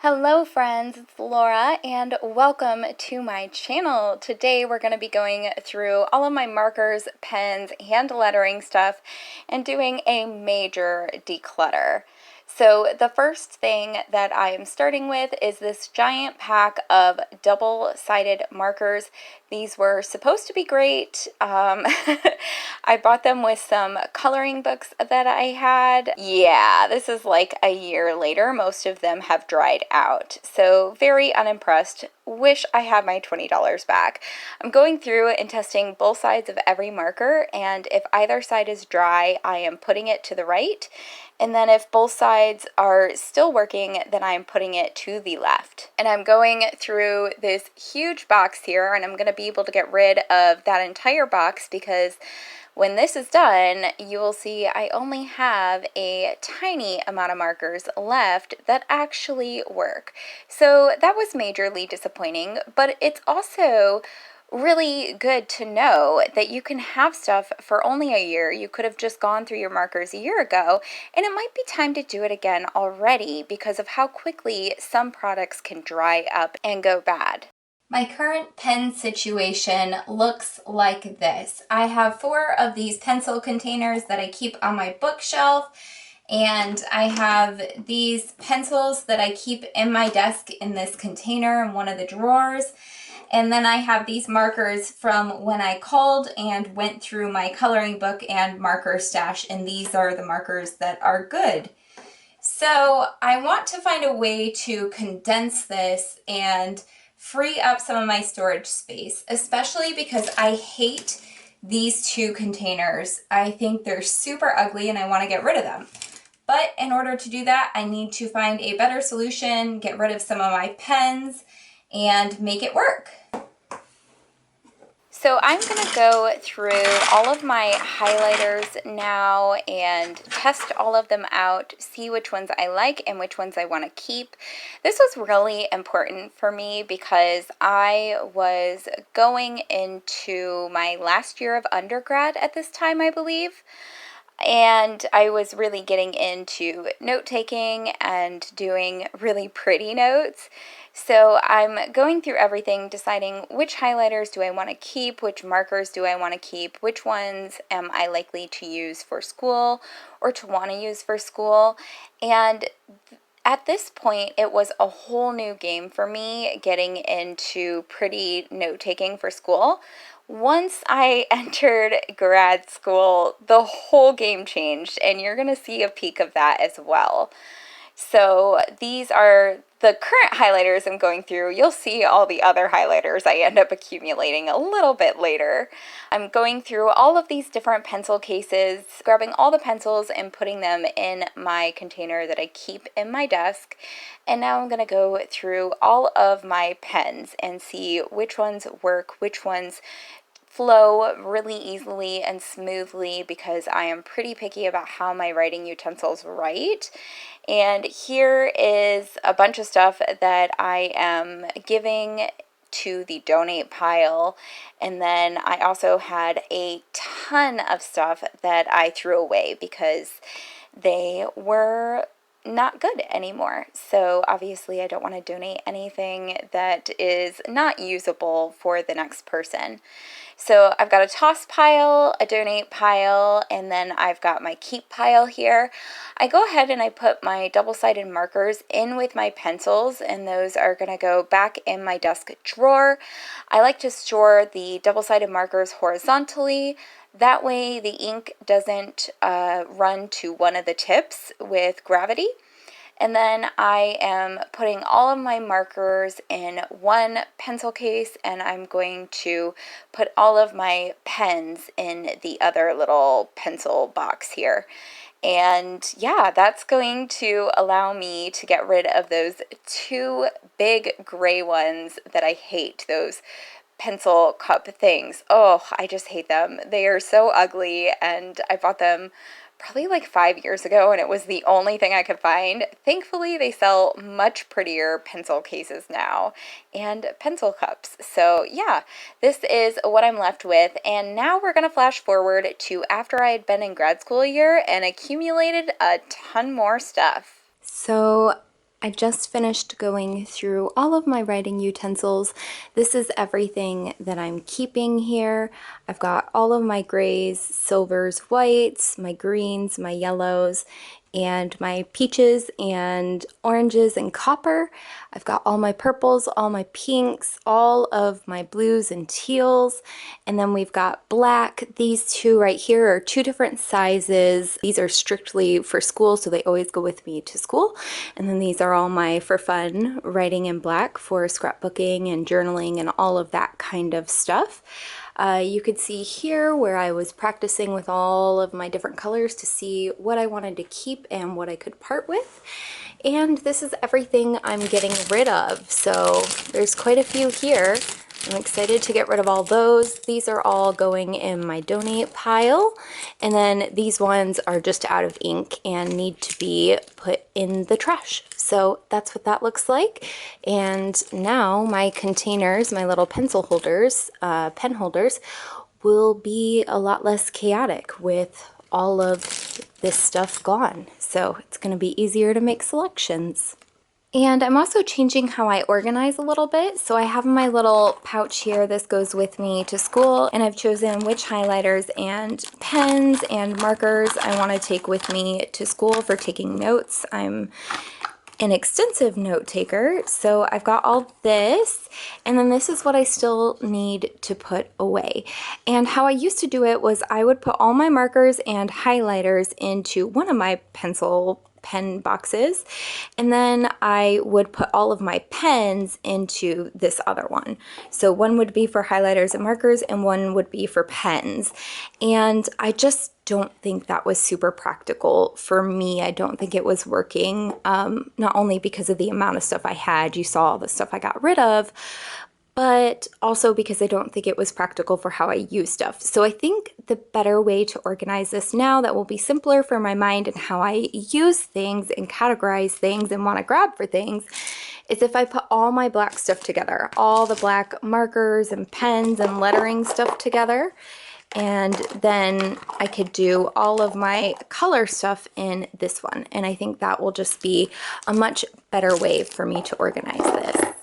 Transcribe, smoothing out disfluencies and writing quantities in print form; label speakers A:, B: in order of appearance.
A: Hello friends, it's Laura and welcome to my channel. Today we're going to be going through all of my markers, pens, hand lettering stuff and doing a major declutter. So the first thing that I am starting with is this giant pack of double-sided markers. These were supposed to be great. I bought them with some coloring books that I had. Yeah, this is like a year later. Most of them have dried out. So very unimpressed. Wish I had my $20 back. I'm going through and testing both sides of every marker, and if either side is dry, I am putting it to the right. And then if both sides are still working, then I'm putting it to the left. And I'm going through this huge box here, and I'm going to be able to get rid of that entire box because when this is done, you will see I only have a tiny amount of markers left that actually work. So that was majorly disappointing, but it's also really good to know that you can have stuff for only a year. You could have just gone through your markers a year ago, and it might be time to do it again already because of how quickly some products can dry up and go bad. My current pen situation looks like this. I have 4 of these pencil containers that I keep on my bookshelf, and I have these pencils that I keep in my desk in this container in one of the drawers. And then I have these markers from when I called and went through my coloring book and marker stash, and these are the markers that are good. So I want to find a way to condense this and free up some of my storage space, especially because I hate these 2 containers. I think they're super ugly and I want to get rid of them. But in order to do that, I need to find a better solution, get rid of some of my pens, and make it work. So I'm going to go through all of my highlighters now and test all of them out, see which ones I like and which ones I want to keep. This was really important for me because I was going into my last year of undergrad at this time, I believe. And I was really getting into note-taking and doing really pretty notes. So I'm going through everything, deciding which highlighters do I want to keep, which markers do I want to keep, which ones am I likely to use for school or to want to use for school. And at this point, it was a whole new game for me getting into pretty note-taking for school. Once I entered grad school, the whole game changed, and you're going to see a peek of that as well. So these are the current highlighters I'm going through. You'll see all the other highlighters I end up accumulating a little bit later. I'm going through all of these different pencil cases, grabbing all the pencils and putting them in my container that I keep in my desk. And now I'm going to go through all of my pens and see which ones work, which ones flow really easily and smoothly because I am pretty picky about how my writing utensils write. And here is a bunch of stuff that I am giving to the donate pile. And then I also had a ton of stuff that I threw away because they were not good anymore. So obviously I don't want to donate anything that is not usable for the next person. So I've got a toss pile, a donate pile, and then I've got my keep pile here. I go ahead and I put my double-sided markers in with my pencils, and those are going to go back in my desk drawer. I like to store the double-sided markers horizontally. That way the ink doesn't run to one of the tips with gravity. And then I am putting all of my markers in one pencil case, and I'm going to put all of my pens in the other little pencil box here. And yeah, that's going to allow me to get rid of those 2 big gray ones that I hate, those pencil cup things. Oh, I just hate them. They are so ugly, and I bought them probably like 5 years ago, and it was the only thing I could find. Thankfully, they sell much prettier pencil cases now and pencil cups. So yeah, this is what I'm left with. And now we're going to flash forward to after I had been in grad school a year and accumulated a ton more stuff. So I I just finished going through all of my writing utensils. This is everything that I'm keeping here. I've got all of my grays, silvers, whites, my greens, my yellows, and my peaches and oranges and copper. I've got all my purples, all my pinks, all of my blues and teals, and then we've got black. These two right here are two different sizes. These are strictly for school, so they always go with me to school. And then these are all my for fun writing in black for scrapbooking and journaling and all of that kind of stuff. You could see here where I was practicing with all of my different colors to see what I wanted to keep and what I could part with. And this is everything I'm getting rid of. So there's quite a few here. I'm excited to get rid of all those. These are all going in my donate pile. And then these ones are just out of ink and need to be put in the trash. So that's what that looks like. And now my containers, my little pencil holders, pen holders, will be a lot less chaotic with all of this stuff gone. So it's going to be easier to make selections. And I'm also changing how I organize a little bit. So I have my little pouch here. This goes with me to school, and I've chosen which highlighters and pens and markers I want to take with me to school for taking notes. I'm an extensive note taker, so I've got all this, and then this is what I still need to put away. And how I used to do it was I would put all my markers and highlighters into one of my pen boxes, and then I would put all of my pens into this other one. So one would be for highlighters and markers, and one would be for pens. And I just don't think that was super practical for me. I don't think it was working, not only because of the amount of stuff I had, you saw all the stuff I got rid of, but also because I don't think it was practical for how I use stuff. So I think the better way to organize this now that will be simpler for my mind and how I use things and categorize things and want to grab for things is if I put all my black stuff together, all the black markers and pens and lettering stuff together. And then I could do all of my color stuff in this one. And I think that will just be a much better way for me to organize this.